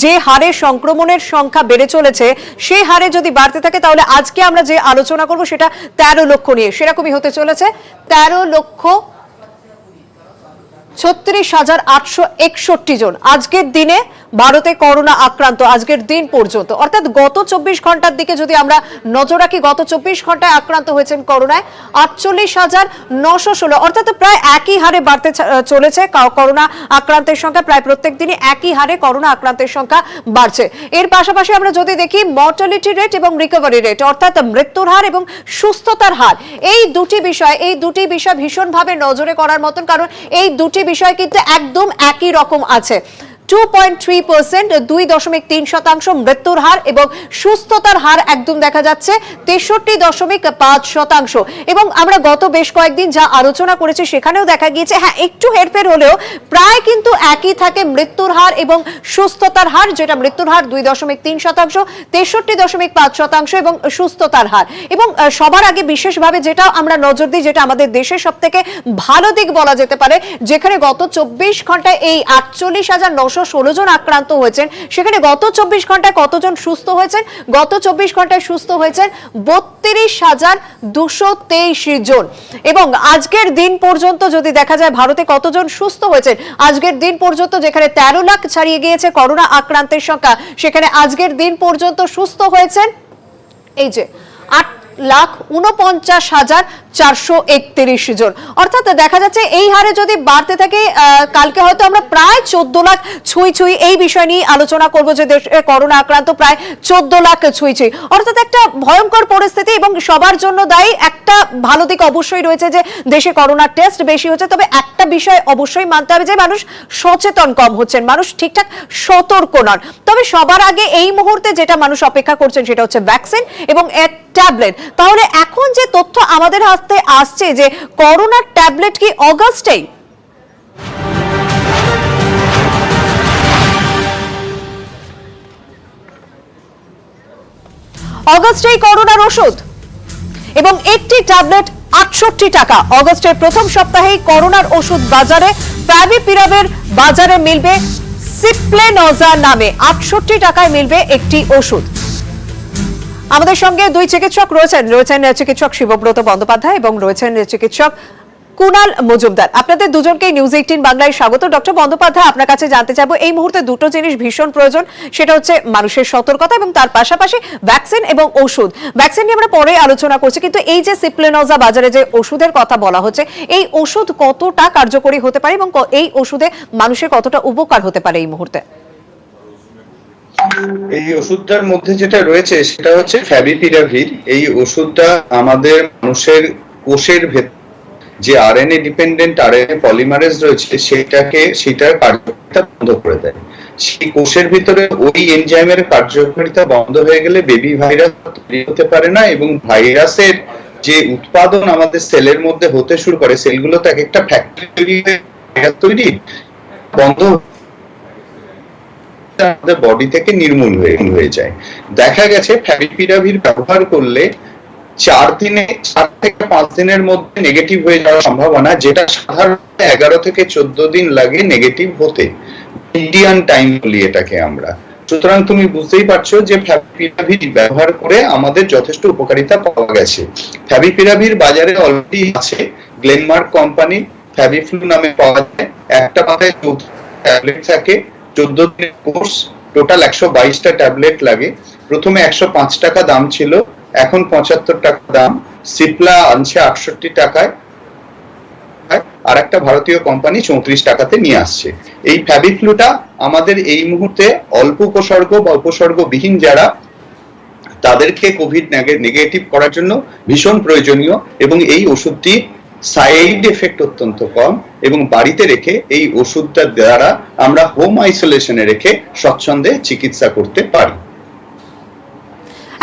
যে হারে সংক্রমণের সংখ্যা বেড়ে চলেছে সেই হারে যদি বাড়তে থাকে তাহলে আজকে আমরা যে আলোচনা করব সেটা 13 লক্ষ নিয়ে, সেরকমই হতে চলেছে। 13,36,861 জন আজকের দিনে ভারতে করোনা আক্রান্ত, আজকের দিন পর্যন্ত, অর্থাৎ গত 24 ঘন্টার দিকে যদি আমরা নজর রাখি, গত 24 ঘন্টায় আক্রান্ত হয়েছেন করোনায় 48,916, অর্থাৎ প্রায় একই হারে বাড়তে চলেছে করোনা আক্রান্তের সংখ্যা। প্রায় প্রত্যেক দিনই একই হারে করোনা আক্রান্তের সংখ্যা বাড়ছে। এর পাশাপাশি আমরা যদি দেখি মর্টালিটি রেট এবং রিকভারি রেট, অর্থাৎ মৃত্যুর হার এবং সুস্থতার হার, এই দুটি বিষয় ভীষণভাবে নজরে করার মতন, কারণ এই দুটি বিষয় কিন্তু একদম একই রকম আছে। 2.3%, 2.3% মৃত্যুর হার, এবং সুস্থতার হার একদম দেখা যাচ্ছে 63.5%। এবং আমরা গত বেশ কয়েকদিন যা আলোচনা করেছি সেখানেও দেখা গিয়েছে হ্যাঁ একটু হেরফের হলেও প্রায় কিন্তু একই থাকে মৃত্যুর হার এবং সুস্থতার হার, যেটা মৃত্যুর হার 2.3%, 63.5% এবং সুস্থতার হার। এবং সবার আগে বিশেষভাবে যেটা আমরা নজর দিই, যেটা আমাদের দেশের সব থেকে ভালো দিক বলা যেতে পারে, যেখানে গত 24 ঘন্টায় এই 48,916 জন আক্রান্ত হয়েছেন, সেখানে গত 24 ঘন্টায় কতজন সুস্থ হয়েছেন? গত 24 ঘন্টায় সুস্থ হয়েছেন 32,223 জন। এবং আজকের দিন পর্যন্ত যদি দেখা যায় ভারতে কতজন সুস্থ হয়েছেন, আজকের দিন পর্যন্ত যেখানে 13 লাখ ছাড়িয়ে গিয়েছে করোনা আক্রান্তের সংখ্যা, সেখানে আজকের দিন পর্যন্ত সুস্থ হয়েছেন এই যে 8,49,431 জন। অর্থাৎ দেখা যাচ্ছে এই হারে যদি বাড়তে থাকে কালকে হয়তো আমরা প্রায় 14 লাখ ছুঁই এই বিষয় নিয়ে আলোচনা করব, যে দেশে করোনা আক্রান্ত প্রায় 14 লাখ ছুঁই। অর্থাৎ একটা ভয়ঙ্কর পরিস্থিতি। এবং সবার জন্য দায়ী একটা ভালো দিক অবশ্যই রয়েছে যে দেশে করোনা টেস্ট বেশি হচ্ছে, তবে একটা বিষয় অবশ্যই মানতে হবে যে মানুষ সচেতন কম হচ্ছেন, মানুষ ঠিকঠাক সতর্ক নন। তবে সবার আগে এই মুহূর্তে যেটা মানুষ অপেক্ষা করছেন সেটা হচ্ছে ভ্যাকসিন এবং ট্যাবলেট। তাহলে এখন যে তথ্য আমাদের হাতে আসছে যে করোনার ট্যাবলেট কি অগাস্টেই? অগাস্টেই করোনার ওষুধ এবং একটি ট্যাবলেট 68 টাকা। অগাস্টের প্রথম সপ্তাহেই করোনার ওষুধ বাজারে, ফ্যাভিপিরাভের বাজারে মিলবে সিপ্লেনজা নামে 68 টাকায় মিলবে একটি ওষুধ। আমাদের সঙ্গে দুই চিকিৎসক রয়েছেন চিকিৎসক শিবব্রত বন্দ্যোপাধ্যায় এবং রয়েছেন চিকিৎসক কুনাল মজুমদার। আপনাদের দুজনকেই নিউজ 18 বাংলায় স্বাগত। ডক্টর বন্দ্যোপাধ্যায়, আপনার কাছে জানতে চাইবো, এই মুহূর্তে দুটো জিনিস ভীষণ প্রয়োজন, সেটা হচ্ছে মানুষের সতর্কতা এবং তার পাশাপাশি ভ্যাকসিন এবং ওষুধ। ভ্যাকসিন নিয়ে আমরা পরে আলোচনা করছি, কিন্তু এই যে সিপ্লেনজা বাজারে যে ওষুধের কথা বলা হচ্ছে, এই ওষুধ কতটা কার্যকরী হতে পারে এবং এই ওষুধে মানুষের কতটা উপকার হতে পারে এই মুহূর্তে? এই ওষুধটার মধ্যে যেটা রয়েছে সেটা হচ্ছে ফ্যাভিপিরাভির। এই ওষুধটা আমাদের মানুষের কোষের ভেতর যে আরএনএ ডিপেন্ডেন্ট আরএনএ পলিমারেজ রয়েছে সেটার কার্যকারিতা বন্ধ করে দেয়। সেই কোষের ভিতরে ওই এনজাইমের কার্যকারিতা বন্ধ হয়ে গেলে বেবি ভাইরাস তৈরি হতে পারে না, এবং ভাইরাসের যে উৎপাদন আমাদের সেলের মধ্যে হতে শুরু করে, সেলগুলো তো একটা ফ্যাক্টরি তৈরি বন্ধ আমাদের বডি থেকে নির্মূল হয়ে যায়। দেখা গেছে ফ্যাভিপিরাভির ব্যবহার করলে 4 থেকে 5 দিনের মধ্যে নেগেটিভ হয়ে যাওয়ার সম্ভাবনা, যেটা সাধারণত 11 থেকে 14 দিন লাগে নেগেটিভ হতে। ইন্ডিয়ান টাইম বলি এটাকে আমরা। সুতরাং তুমি বুঝতেই পারছো যে ফ্যাভিপিরাভির ব্যবহার করে আমাদের যথেষ্ট উপকারিতা পাওয়া গেছে। ফ্যাভিপিরাভির বাজারে অলরেডি আছে, গ্লেনমার্ক কোম্পানি ফ্যাভিফ্লু নামে পাওয়া যায়। একটা পাতায় 14 ট্যাবলেট থাকে, 14 দিনের কোর্স, টোটাল 122টা ট্যাবলেট লাগে। প্রথমে 105 টাকা দাম ছিল, এখন 75 টাকা দাম। সিপ্লা আনছে 68 টাকায়, আর একটা ভারতীয় কোম্পানি 34 টাকাতে নিয়ে আসছে। এই ফ্যাভিফ্লুটা আমাদের এই মুহূর্তে অল্প উপসর্গ বা উপসর্গবিহীন যারা, তাদেরকে কোভিড নেগেটিভ করার জন্য ভীষণ প্রয়োজনীয়। এবং এই ওষুধটি সাইড এফেক্ট অত্যন্ত কম, এবং বাড়িতে রেখে এই ওষুধটা দ্বারা আমরা হোম আইসোলেশনে রেখে স্বচ্ছন্দে চিকিৎসা করতে পারি।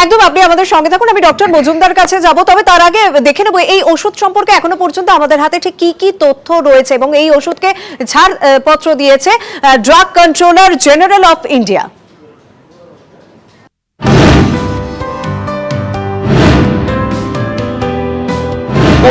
একদম, আপনি আমাদের সঙ্গে থাকুন, আমি ডক্টর মজুমদার কাছে যাব। তবে তার আগে দেখে নেব এই ওষুধ সম্পর্কে এখনো পর্যন্ত আমাদের হাতে ঠিক কি কি তথ্য রয়েছে, এবং এই ওষুধকে ছাড়পত্র দিয়েছে drug controller general of India.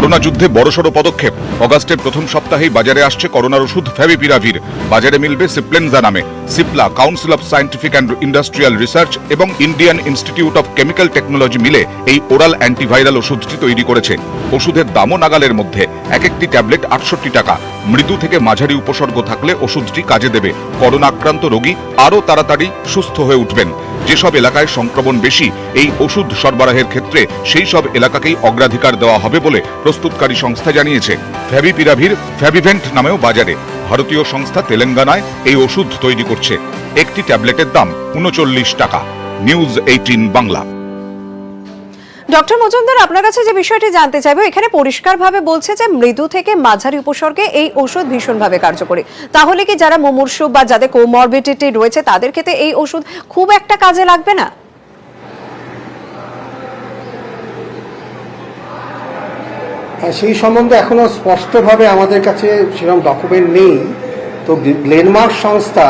Corona যুদ্ধে বড়সড় পদক্ষেপ। অগাস্টের প্রথম সপ্তাহেই বাজারে আসছে করোনার ওষুধ ফ্যাভিপিরাভির। বাজারে মিলবে সিপ্লেনজা নামে। Cipla, council of scientific and industrial research এবং Indian institute of chemical technology মিলে এই ওরাল অ্যান্টিভাইরাল ওষুধটি তৈরি করেছে। ওষুধের দামও নাগালের মধ্যে। এক একটি ট্যাবলেট 68 টাকা। মৃদু থেকে মাঝারি উপসর্গ থাকলে ওষুধটি কাজে দেবে। করোনা আক্রান্ত রোগী আরও তাড়াতাড়ি সুস্থ হয়ে উঠবেন। যেসব এলাকায় সংক্রমণ বেশি, এই ওষুধ সরবরাহের ক্ষেত্রে সেই সব এলাকাকেই অগ্রাধিকার দেওয়া হবে বলে প্রস্তুতকারী সংস্থা জানিয়েছে। ফ্যাভিপিরাভির ফ্যাভিভেন্ট নামেও বাজারে। ভারতীয় সংস্থা তেলেঙ্গানায় এই ওষুধ তৈরি করছে। একটি ট্যাবলেটের দাম 39 টাকা। নিউজ 18 বাংলা। ডক্টর মজুমদার, আপনার কাছে যে বিষয়টি জানতে চাইবো, এখানে পরিষ্কারভাবে বলছে যে মৃদু থেকে মাঝারি উপসর্গে এই ওষুধ ভীষণভাবে কার্যকরী। তাহলে কি যারা মুমূর্ষু বা যাদের কোমরবিডিটি রয়েছে তাদের ক্ষেত্রে এই ওষুধ খুব একটা কাজে লাগবে না? সেই সম্বন্ধে এখনো স্পষ্টভাবে আমাদের কাছে সেরকম ডকুমেন্ট নেই। তো গ্লেনমার্ক সংস্থা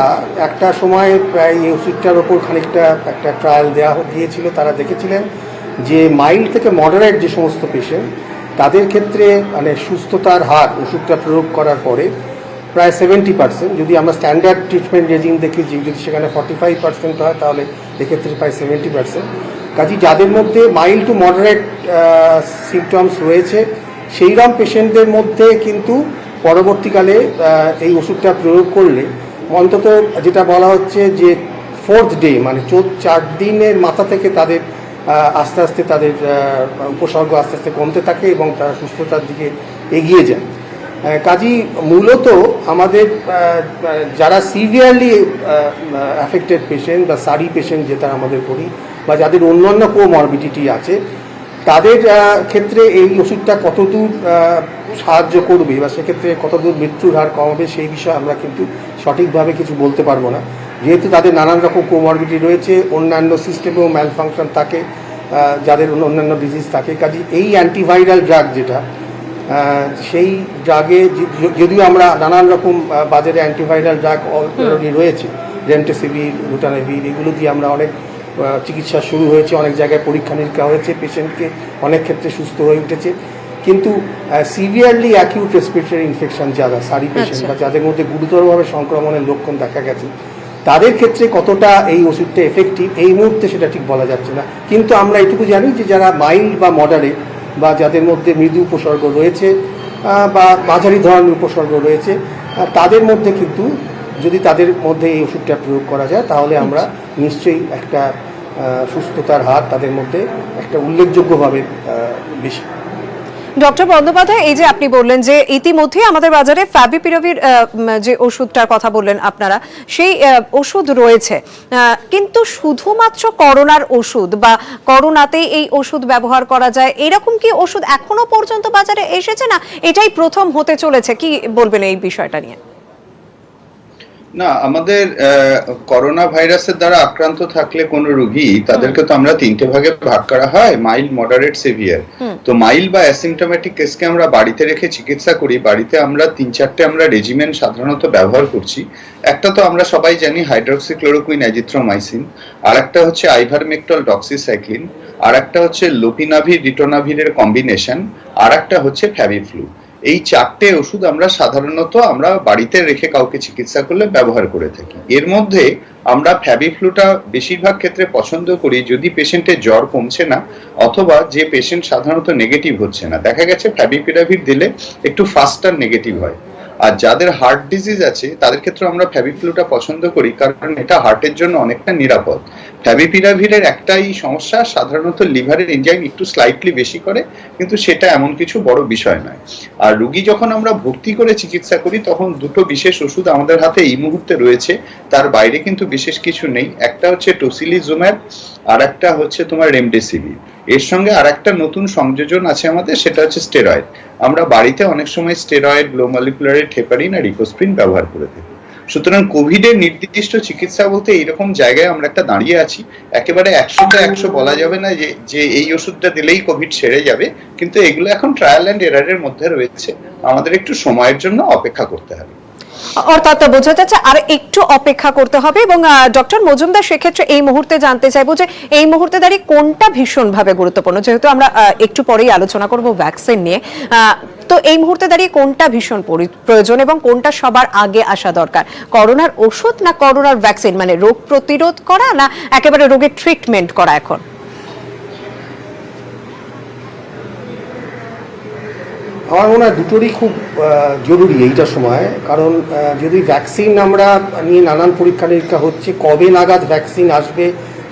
একটা সময় প্রায় এই ওষুধটার ওপর খানিকটা একটা ট্রায়াল দিয়েছিল। তারা দেখেছিলেন যে মাইল্ড থেকে মডারেট যে সমস্ত পেশেন্ট, তাদের ক্ষেত্রে মানে সুস্থতার হার ওষুধটা প্রয়োগ করার পরে প্রায় 70%। যদি আমরা স্ট্যান্ডার্ড ট্রিটমেন্ট রেজিম দেখি, যদি সেখানে 45% হয়, তাহলে এক্ষেত্রে প্রায় 70%। কাজে যাদের মধ্যে মাইল্ড টু মডারেট সিমটমস রয়েছে, সেইরকম পেশেন্টদের মধ্যে কিন্তু পরবর্তীকালে এই ওষুধটা প্রয়োগ করলে অন্তত যেটা বলা হচ্ছে যে 4th ডে, মানে 4 দিনের মাথা থেকে তাদের আস্তে আস্তে তাদের উপসর্গ আস্তে আস্তে কমতে থাকে এবং তারা সুস্থতার দিকে এগিয়ে যায়। কাজেই মূলত আমাদের যারা সিভিয়ারলি অ্যাফেক্টেড পেশেন্ট বা সারি পেশেন্ট যেটা আমাদের করি, বা যাদের অন্যান্য কোমরবিডিটি আছে, তাদের ক্ষেত্রে এই ওষুধটা কতদূর সাহায্য করবে বা সেক্ষেত্রে কতদূর মৃত্যুর হার কমাবে সেই বিষয়ে আমরা কিন্তু সঠিকভাবে কিছু বলতে পারবো না, যেহেতু তাদের নানান রকম কোমরবিডিটি রয়েছে, অন্যান্য সিস্টেমেও ম্যালফাংশন থাকে, যাদের অন্যান্য ডিজিজ থাকে। কাজে এই অ্যান্টিভাইরাল ড্রাগ যেটা, সেই ড্রাগে যদিও আমরা নানান রকম বাজারে অ্যান্টিভাইরাল ড্রাগ অলরেডি রয়েছে, রেমডেসিভির, লুটানেভির, এগুলো দিয়ে আমরা অনেক চিকিৎসা শুরু হয়েছে, অনেক জায়গায় পরীক্ষা নিরীক্ষা হয়েছে, পেশেন্টকে অনেক ক্ষেত্রে সুস্থ হয়ে উঠেছে। কিন্তু সিভিয়ারলি অ্যাকিউট রেসপিরেটরি ইনফেকশন যারা সারি পেশেন্ট বা যাদের মধ্যে গুরুতরভাবে সংক্রমণের লক্ষণ দেখা গেছে, তাদের ক্ষেত্রে কতটা এই ওষুধটা এফেক্টিভ এই মুহূর্তে সেটা ঠিক বলা যাচ্ছে না। কিন্তু আমরা এটুকু জানি যে যারা মাইল্ড বা মডারেট বা যাদের মধ্যে মৃদু উপসর্গ রয়েছে বা মাঝারি ধরনের উপসর্গ রয়েছে, তাদের মধ্যে কিন্তু যদি তাদের মধ্যে এই ওষুধটা প্রয়োগ করা যায়, তাহলে আমরা নিশ্চয়ই একটা সুস্থতার হার তাদের মধ্যে একটা উল্লেখযোগ্যভাবে বেশি। ডক্টর বন্দ্যোপাধ্যায়, এই যে আপনি বললেন যে ইতিমধ্যে আমাদের বাজারে ফ্যাভিপিরাভির যে ওষুধটার কথা বললেন আপনারা, সেই ওষুধ রয়েছে, কিন্তু শুধুমাত্র করোনার ওষুধ বা করোনাতেই এই ওষুধ ব্যবহার করা যায় এরকম কি ওষুধ এখনো পর্যন্ত বাজারে এসেছে, না এটাই প্রথম হতে চলেছে? কি বলবেন এই বিষয়টা নিয়ে? না, আমাদের করোনা ভাইরাসের দ্বারা আক্রান্ত থাকলে কোন রোগী, তাদেরকে তো আমরা 3টে ভাগে ভাগ করা হয়, মাইল্ড, মডারেট, সিভিয়ার। তো মাইল্ড বা অ্যাসিমটোমেটিক কেসকে আমরা বাড়িতে রেখে চিকিৎসা করি। বাড়িতে আমরা 3-4টে আমরা রেজিমেন সাধারণত ব্যবহার করছি। একটা তো আমরা সবাই জানি হাইড্রোক্সিক্লোরোকুইন, অ্যাজিথ্রোমাইসিন, আর একটা হচ্ছে আইভারমেকটল, ডক্সিসাইক্লিন, আর একটা হচ্ছে লোপিনাভির, রিটোনাভিরের কম্বিনেশন, আর একটা হচ্ছে ফ্যাভিফ্লু। এই 4টে ওষুধ আমরা সাধারণত আমরা বাড়িতে রেখে কাউকে চিকিৎসা করলে ব্যবহার করে থাকি। এর মধ্যে আমরা ফ্যাভিফ্লুটা বেশিরভাগ ক্ষেত্রে পছন্দ করি যদি পেশেন্টের জ্বর কমছে না, অথবা যে পেশেন্ট সাধারণত নেগেটিভ হচ্ছে না। দেখা গেছে ফ্যাভিপিরাভির দিলে একটু ফাস্টার নেগেটিভ হয়। আর যাদের হার্ট ডিজিজ আছে তাদের ক্ষেত্রে আমরা ফ্যাভিফ্লুটা পছন্দ করি, কারণ এটা হার্টের জন্য অনেকটা নিরাপদ। ফ্যাভিপিরাভিরের একটাই সমস্যা, সাধারণত লিভারের এনজাইম একটু স্লাইটলি বেশি করে, কিন্তু সেটা এমন কিছু বড় বিষয় নয়। আর রোগী যখন আমরা ভর্তি করে চিকিৎসা করি, তখন দুটো বিশেষ ওষুধ আমাদের হাতে এই মুহূর্তে রয়েছে, তার বাইরে কিন্তু বিশেষ কিছু নেই। একটা হচ্ছে টসিলিজুম্যাব, আর একটা হচ্ছে তোমার রেমডেসিভির। এর সঙ্গে আর একটা নতুন সংযোজন আছে আমাদের, সেটা হচ্ছে স্টেরয়েড। আমরা বাড়িতে অনেক সময় স্টেরয়েড, লো মলিকুলার হেপারিন আর ইকোস্প্রিন ব্যবহার করে থাকি। সুতরাং কোভিডের নির্দিষ্ট চিকিৎসা বলতে এইরকম জায়গায় আমরা একটা দাঁড়িয়ে আছি। একেবারে 100তে 100 বলা যাবে না যে এই ওষুধটা দিলেই কোভিড সেরে যাবে, কিন্তু এগুলো এখন ট্রায়াল অ্যান্ড এরারের মধ্যে রয়েছে। আমাদের একটু সময়ের জন্য অপেক্ষা করতে হবে। অর্থাৎ বোঝা যাচ্ছে আর একটু অপেক্ষা করতে হবে। এবং ডক্টর মজুমদার, সেক্ষেত্রে এই মুহূর্তে জানতে চাইবো যে এই মুহূর্তে দাঁড়িয়ে কোনটা ভীষণভাবে গুরুত্বপূর্ণ, যেহেতু আমরা একটু পরেই আলোচনা করব ভ্যাকসিন নিয়ে, তো এই মুহূর্তে দাঁড়িয়ে কোনটা ভীষণ প্রয়োজন এবং কোনটা সবার আগে আসা দরকার, করোনার ওষুধ না করোনার ভ্যাকসিন, মানে রোগ প্রতিরোধ করা না একেবারে রোগের ট্রিটমেন্ট করা এখন? আমার মনে হয় দুটোরই খুব জরুরি এইটা সময়, কারণ যদি ভ্যাকসিন আমরা নিয়ে নানান পরীক্ষা নিরীক্ষা হচ্ছে, কবে নাগাদ ভ্যাকসিন আসবে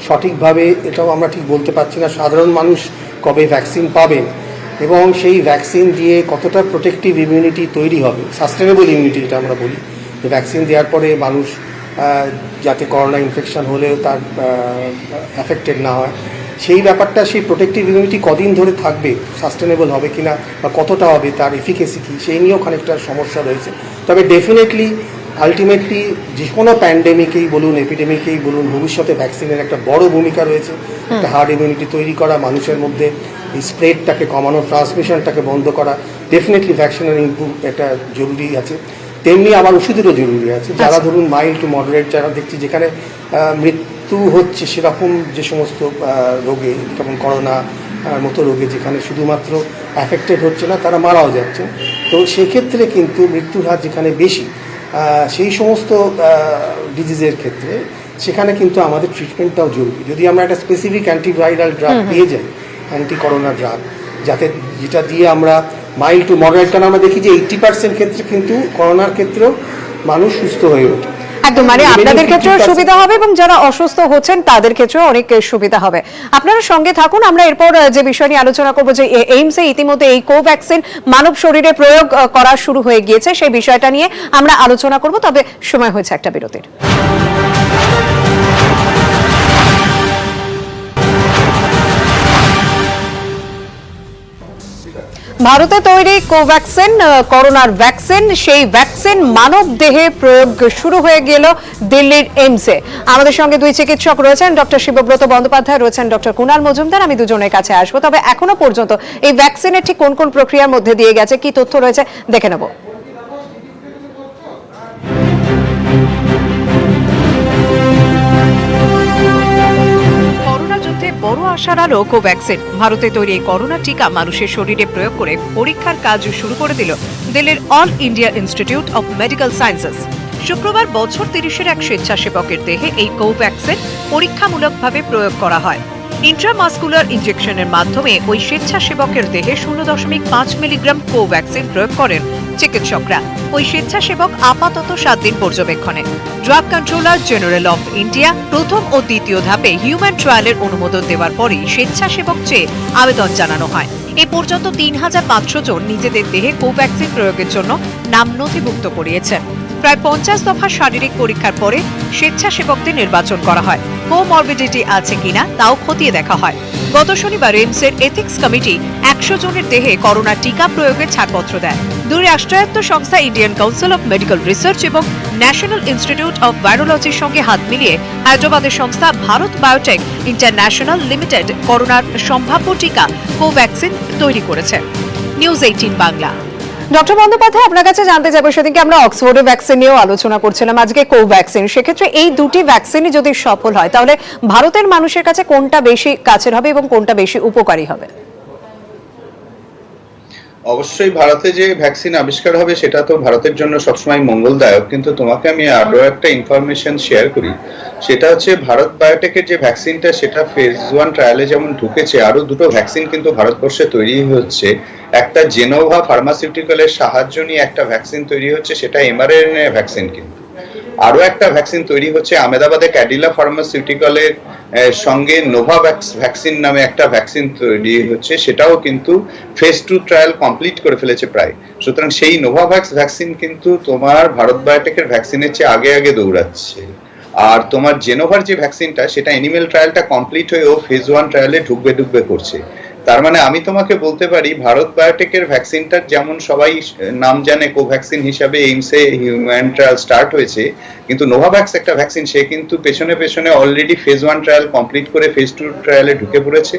সঠিকভাবে এটাও আমরা ঠিক বলতে পারছি না। সাধারণ মানুষ কবে ভ্যাকসিন পাবেন এবং সেই ভ্যাকসিন দিয়ে কতটা প্রোটেক্টিভ ইমিউনিটি তৈরি হবে, সাস্টেনেবল ইমিউনিটি যেটা আমরা বলি, যে ভ্যাকসিন দেওয়ার পরে মানুষ যাতে করোনা ইনফেকশন হলেও তার অ্যাফেক্টেড না হয়, সেই ব্যাপারটা, সেই প্রোটেক্টিভ ইমিউনিটি কদিন ধরে থাকবে, সাস্টেনেবল হবে কিনা বা কতটা হবে, তার এফিকেসি কী, সেই নিয়েও খানিকটা সমস্যা রয়েছে। তবে ডেফিনেটলি আলটিমেটলি যে কোনো প্যান্ডেমিকেই বলুন, এপিডেমিকেই বলুন, ভবিষ্যতে ভ্যাকসিনের একটা বড় ভূমিকা রয়েছে। একটা হার্ড ইমিউনিটি তৈরি করা, মানুষের মধ্যে এই স্প্রেডটাকে কমানো, ট্রান্সমিশনটাকে বন্ধ করা, ডেফিনেটলি ভ্যাকসিনের এটা জরুরি আছে। তেমনি আবার ওষুধেরও জরুরি আছে। যারা ধরুন মাইল্ড টু মডারেট, যারা দেখছি যেখানে মৃত্যু হচ্ছে সেরকম যে সমস্ত রোগে, যেমন করোনা মতো রোগে যেখানে শুধুমাত্র অ্যাফেক্টেড হচ্ছে না, তারা মারাও যাচ্ছে, তো সেক্ষেত্রে কিন্তু মৃত্যুর হার যেখানে বেশি, সেই সমস্ত ডিজিজের ক্ষেত্রে সেখানে কিন্তু আমাদের ট্রিটমেন্টটাও জরুরি। যদি আমরা একটা স্পেসিফিক অ্যান্টিভাইরাল ড্রাগ পেয়ে যাই, অ্যান্টি করোনা ড্রাগ, যেটা দিয়ে আমরা মাইল্ড টু মডারেট, কারণ আমরা দেখি যে 80% ক্ষেত্রে কিন্তু করোনার ক্ষেত্রেও মানুষ সুস্থ হয়ে ওঠে। একদম, মানে আপনাদের ক্ষেত্রেও সুবিধা হবে এবং যারা অসুস্থ হচ্ছেন তাদের ক্ষেত্রেও অনেক সুবিধা হবে। আপনারা সঙ্গে থাকুন, আমরা এরপর যে বিষয় নিয়ে আলোচনা করবো, যে এইমসে ইতিমধ্যে এই কোভ্যাক্সিন মানব শরীরে প্রয়োগ করা শুরু হয়ে গিয়েছে, সেই বিষয়টা নিয়ে আমরা আলোচনা করব। তবে সময় হয়েছে একটা বিরতির। ভারতে তৈরি কোভ্যাক্সিন করোনার ভ্যাকসিন, সেই ভ্যাকসিন মানব দেহে প্রয়োগ শুরু হয়ে গেল দিল্লির এইমসে। আমাদের সঙ্গে দুই চিকিৎসক রয়েছেন, ডক্টর শিবব্রত বন্দ্যোপাধ্যায়, রয়েছেন ডক্টর কুণাল মজুমদার। আমি দুজনের কাছে আসবো। তবে এখনো পর্যন্ত এই ভ্যাকসিনের ঠিক কোন কোন প্রক্রিয়ার মধ্যে দিয়ে গেছে, কি তথ্য রয়েছে দেখে নেব। বড় আশার আলো কোভ্যাক্সিন। ভারতে তৈরি এই করোনা টিকা মানুষের শরীরে প্রয়োগ করে পরীক্ষার কাজ শুরু করে দিল দিল্লির all India institute of medical sciences. শুক্রবার বছর 30-এর এক স্বেচ্ছাসেবকের দেহে এই কোভ্যাক্সিন পরীক্ষামূলকভাবে প্রয়োগ করা হয়। ইন্ট্রামাসকুলার ইনজেকশনের মাধ্যমে ওই স্বেচ্ছাসেবকের দেহে 0.5 মিলিগ্রাম কোভ্যাক্সিন প্রয়োগ করেন চিকিৎসকরা। ওই স্বেচ্ছাসেবক আপাতত 7 দিন পর্যবেক্ষণে। Drug controller general of India প্রথম ও দ্বিতীয় ধাপে হিউম্যান ট্রায়ালের অনুমোদন দেওয়ার পরেই স্বেচ্ছাসেবক চেয়ে আবেদন জানানো হয়। এ পর্যন্ত 3500 জন নিজেদের দেহে কোভ্যাক্সিন প্রয়োগের জন্য নাম নথিভুক্ত করিয়েছেন। প্রায় 50 দফা শারীরিক পরীক্ষার পরে স্বেচ্ছাসেবকদের নির্বাচন করা হয়। কোমরবিডিটি আছে কিনা তাও খতিয়ে দেখা হয়। গত শনিবার এইমসের এথিক্স কমিটি 100 জনের দেহে করোনা টিকা প্রয়োগের ছাড়পত্র দেয়। দুই রাষ্ট্রায়ত্ত সংস্থা Indian council of medical research এবং ন্যাশনাল ইনস্টিটিউট অফ ভাইরোলজির সঙ্গে হাত মিলিয়ে হায়দ্রাবাদের সংস্থা ভারত বায়োটেক ইন্টারন্যাশনাল লিমিটেড করোনার সম্ভাব্য টিকা কোভ্যাক্সিন তৈরি করেছে। নিউজ 18 বাংলা। ডক্টর বন্দ্যোপাধ্যায়, আপনার কাছে জানতে চাইবো, সেদিনকে আমরা অক্সফোর্ডের ভ্যাকসিন নিয়েও আলোচনা করছিলাম, আজকে কোভ্যাক্সিন। সেক্ষেত্রে এই দুটি ভ্যাকসিনই যদি সফল হয়, তাহলে ভারতের মানুষের কাছে কোনটা বেশি কাছের হবে এবং কোনটা বেশি উপকারী হবে? অবশ্যই ভারতে যে ভ্যাকসিন আবিষ্কার হবে সেটা তো ভারতের জন্য সবসময় মঙ্গলদায়ক, কিন্তু তোমাকে আমি আরো একটা ইনফরমেশন শেয়ার করি। সেটা হচ্ছে ভারত বায়োটেকের যে ভ্যাকসিনটা, সেটা ফেজ 1 ট্রায়ালে যেমন ঢুকেছে, আরো দুটো ভ্যাকসিন কিন্তু ভারতবর্ষে তৈরি হচ্ছে। একটা জেনোভা ফার্মাসিউটিক্যালের সাহায্য নিয়ে একটা ভ্যাকসিন তৈরি হচ্ছে, সেটা এমআরএনএ ভ্যাকসিন। কিন্তু আরো একটা ভ্যাকসিন তৈরি হচ্ছে আহমেদাবাদে ক্যাডিলা ফার্মাসিউটিক্যালের সঙ্গে নোভাভ্যাক্স ভ্যাকসিন নামে একটা ভ্যাকসিন তৈরি হচ্ছে, সেটাও কিন্তু ফেজ 2 ট্রায়াল কমপ্লিট করে ফেলেছে প্রায়। সুতরাং সেই নোভাভ্যাক্স ভ্যাকসিন কিন্তু তোমার ভারত বায়োটেকের ভ্যাকসিনের চেয়ে আগে আগে দৌড়াচ্ছে। আর তোমার জেনোভার যে ভ্যাকসিনটা, সেটা অ্যানিমেল ট্রায়ালটা কমপ্লিট হয়ে ও ফেজ 1 ট্রায়ালে ঢুকবে করছে। তার মানে আমি তোমাকে বলতে পারি ভারত বায়োটেকের ভ্যাকসিনটার যেমন সবাই নাম জানে কোভ্যাক্সিন হিসাবে এইমসে হিউম্যান ট্রায়াল স্টার্ট হয়েছে, কিন্তু নোভাভ্যাক্স একটা ভ্যাকসিন, সে কিন্তু পেছনে পেছনে অলরেডি ফেজ 1 ট্রায়াল কমপ্লিট করে ফেজ 2 ট্রায়ালে ঢুকে পড়েছে।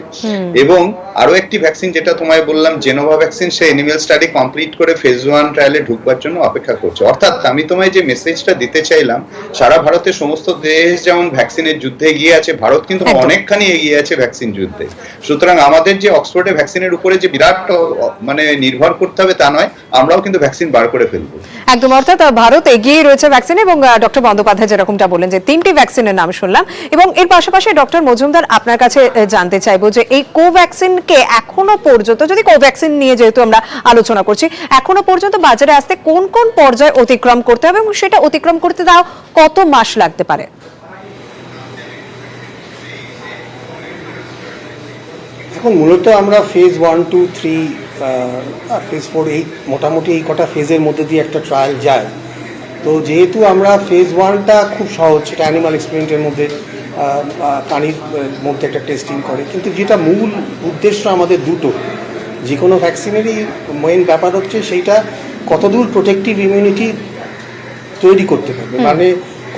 এবং আরো একটি ভ্যাকসিন যেটা তোমায় বললাম জেনোভা ভ্যাকসিন, সে অ্যানিমাল স্টাডি কমপ্লিট করে ফেজ 1 ট্রায়ালে ঢুকবার জন্য অপেক্ষা করছে। অর্থাৎ আমি তোমায় যে মেসেজটা দিতে চাইলাম, সারা ভারতের সমস্ত দেশ যেমন ভ্যাকসিনের যুদ্ধে এগিয়ে আছে, ভারত কিন্তু অনেকখানি এগিয়ে আছে ভ্যাকসিন যুদ্ধে। সুতরাং আমাদের যে অক্সফোর্ডে ভ্যাকসিনের উপরে যে বিরাট মানে নির্ভর করতে হবে তা নয়, আমরাও কিন্তু ভ্যাকসিন বার করে ফেলবো একদম। অর্থাৎ ভারত এগিয়ে রয়েছে ভ্যাকসিন, এবং ডক্টর বন্দ্যোপাধ্যায় যেরকমটা বললেন যে 3টি ভ্যাকসিনের নাম শুনলাম, এবং এর পাশাপাশি ডক্টর মজুমদার আপনার কাছে জানতে চাইবো যে এই কোভ্যাক্সিনকে এখনো পর্যন্ত, যদি কোভ্যাক্সিন নিয়ে যেহেতু আমরা আলোচনা করছি, এখনো পর্যন্ত বাজারে আসতে কোন কোন পর্যায়ে অতিক্রম করতে হবে এবং সেটা অতিক্রম করতে দাও কত মাস লাগতে পারে? এখন মূলত আমরা ফেজ 1, 2, 3, ফেজ 4 এই মোটামুটি এই কটা ফেজের মধ্যে দিয়ে একটা ট্রায়াল যায়। তো যেহেতু আমরা ফেজ 1টা খুব সহজ, সেটা অ্যানিমাল এক্সপেরিমেন্টের মধ্যে প্রাণীর মধ্যে একটা টেস্টিং করে, কিন্তু যেটা মূল উদ্দেশ্য আমাদের দুটো, যে কোনো ভ্যাকসিনেরই মেইন ব্যাপার হচ্ছে সেইটা কতদূর প্রোটেক্টিভ ইমিউনিটি তৈরি করতে পারবে, মানে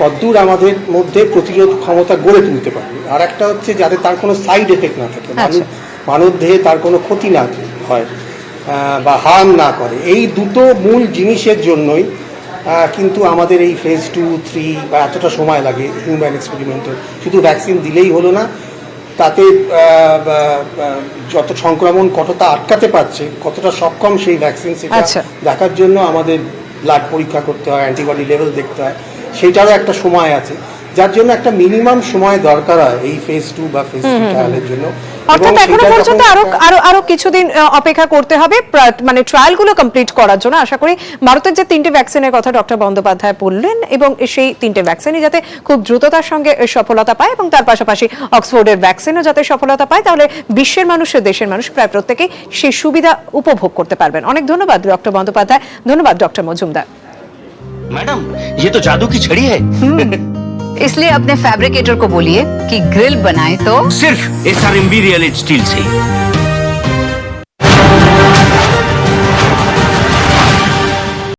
কতদূর আমাদের মধ্যে প্রতিরোধ ক্ষমতা গড়ে তুলতে পারবে। আর একটা হচ্ছে যাতে তার কোনো সাইড এফেক্ট না থাকে, মানব দেহে তার কোনো ক্ষতি না হয় বা হার্ম না করে। এই দুটো মূল জিনিসের জন্যই কিন্তু আমাদের এই ফেজ 2, 3 বা এতটা সময় লাগে হিউম্যান এক্সপেরিমেন্টে। শুধু ভ্যাকসিন দিলেই হলো না, তাতে যত সংক্রমণ কতটা আটকাতে পারছে, কতটা সক্ষম সেই ভ্যাকসিন, সেটা দেখার জন্য আমাদের ব্লাড পরীক্ষা করতে হয়, অ্যান্টিবডি লেভেল দেখতে হয়, সেইটারও একটা সময় আছে, যার জন্য একটা মিনিমাম সময় দরকার হয় এই ফেজ 2 বা ফেজ 3 ট্রায়ালের জন্য। অর্থাৎ এখনো পর্যন্ত আরো কিছুদিন অপেক্ষা করতে হবে মানে ট্রায়ালগুলো কমপ্লিট করার জন্য। আশা করি ভারতের যে 3টে ভ্যাকসিনের কথা ডক্টর বন্দ্যোপাধ্যায় বললেন, এবং সেই 3টে ভ্যাকসিনই যাতে খুব দ্রুততার সঙ্গে সফলতা পায়, এবং তার পাশাপাশি অক্সফোর্ডের ভ্যাকসিনও যাতে সফলতা পায়, তাহলে বিশ্বের মানুষের, দেশের মানুষ প্রায় প্রত্যেকেই সেই সুবিধা উপভোগ করতে পারবেন। অনেক ধন্যবাদ ডক্টর বন্দ্যোপাধ্যায়, ধন্যবাদ ডক্টর মজুমদার। मैडम ये तो जादू की छड़ी है। इसलिए अपने फैब्रिकेटर को बोलिए कि ग्रिल बनाए तो सिर्फ SRMB रियल स्टील से।